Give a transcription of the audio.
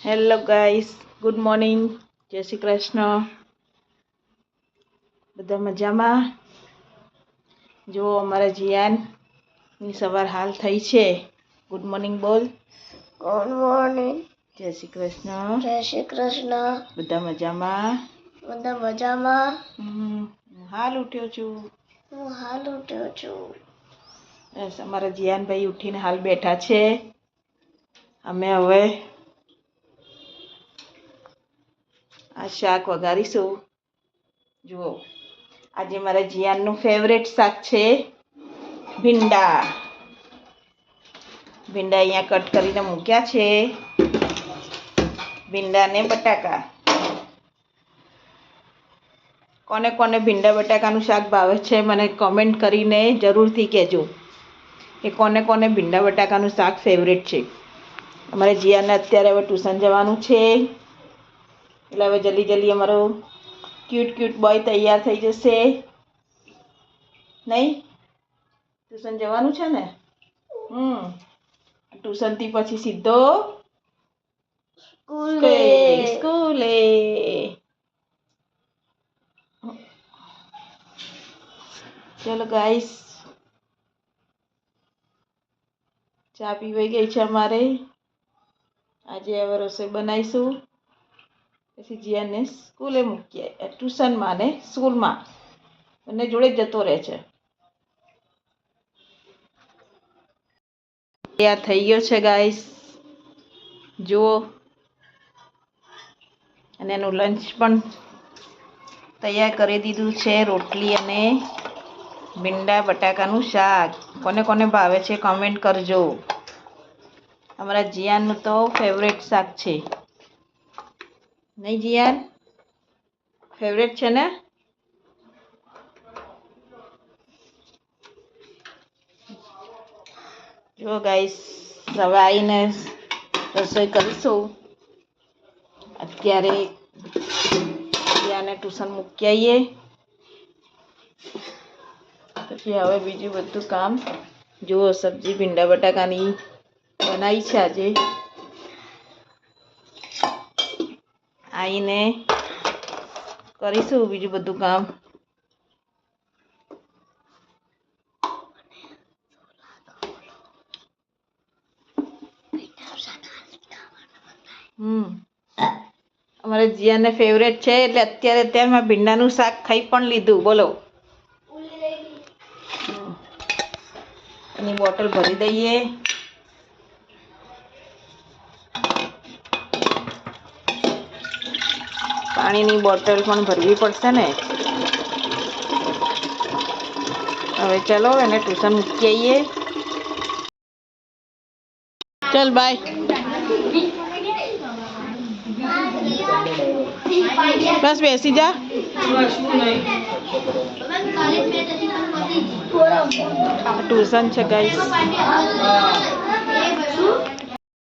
Hello guys, good morning, જય શ્રી કૃષ્ણ. બધા મજામાં? જો અમારા જીયાનની સવાર હાલ થઈ છે. ગુડ મોર્નિંગ બોલ. Good morning. જય શ્રી કૃષ્ણ. જય શ્રી કૃષ્ણ. બધા મજામાં? બધા મજામાં. હું હાલ ઉઠ્યો છું. બસ અમારા જીયાનભાઈ ઉઠીને હાલ બેઠા છે. અમે હવે આ શાક વઘારીશું. જુઓ, આજે મારા જીયાનનું ફેવરેટ શાક છે ભીંડા. ભીંડા અહીંયા કટ કરીને મૂક્યા છે. ભીંડા ને બટાકા. કોને કોને ભીંડા બટાકાનું શાક ભાવે છે મને કમેન્ટ કરીને જરૂરથી કહેજો કે કોને કોને ભીંડા બટાકાનું શાક ફેવરેટ છે. અમારે જીયાને અત્યારે હવે ટ્યુશન જવાનું છે, એટલે હવે જલ્દી જલ્દી અમારો ક્યુટ બોય તૈયાર થઈ જશે. નહીં, ટ્યુશન જવાનું છે ને? ટ્યુશનથી પછી સીધો સ્કૂલે. ચલો ગાઈસ, ચા પીવાઈ ગઈ છે અમારે. આજે હવે રસોઈ બનાવીશું, પછી જીયાને સ્કૂલે મૂકીએ, ટ્યુશનમાં ને સ્કૂલમાં બંને જોડે જતો રહે છે. તૈયાર થઈ ગયો છે ગાઈસ, જુઓ. અને એનું લંચ પણ તૈયાર કરી દીધું છે. રોટલી અને ભીંડા બટાકાનું શાક. કોને કોને ભાવે છે કમેન્ટ કરજો. અમારા જીયાનનું તો ફેવરેટ શાક છે. નહીં જીયાન? ફેવરેટ છે ને? જો ગાઈસ, હવે આવીને રસોઈ કરીશું. અત્યારે જીયાને ટ્યુશન મૂકી આવીએ, પછી હવે બીજું બધું કામ. જુઓ, સબ્જી ભીંડા બટાકાની બનાવી છે આજે. આવીને કરીશું બીજું બધું કામ. અમારે જીયાને ફેવરેટ છે, એટલે અત્યારે મેં ભીંડાનું શાક ખાઈ પણ લીધું. બોલો, એની બોટલ ભરી દઈએ. પાણીની બોટલ પણ ભરવી પડશે ને. હવે ચલો એને ટ્યુશન મૂકી આવીએ. ચલ બાય. બસ બેસી જા. ટ્યુશન છે ગાઈસ.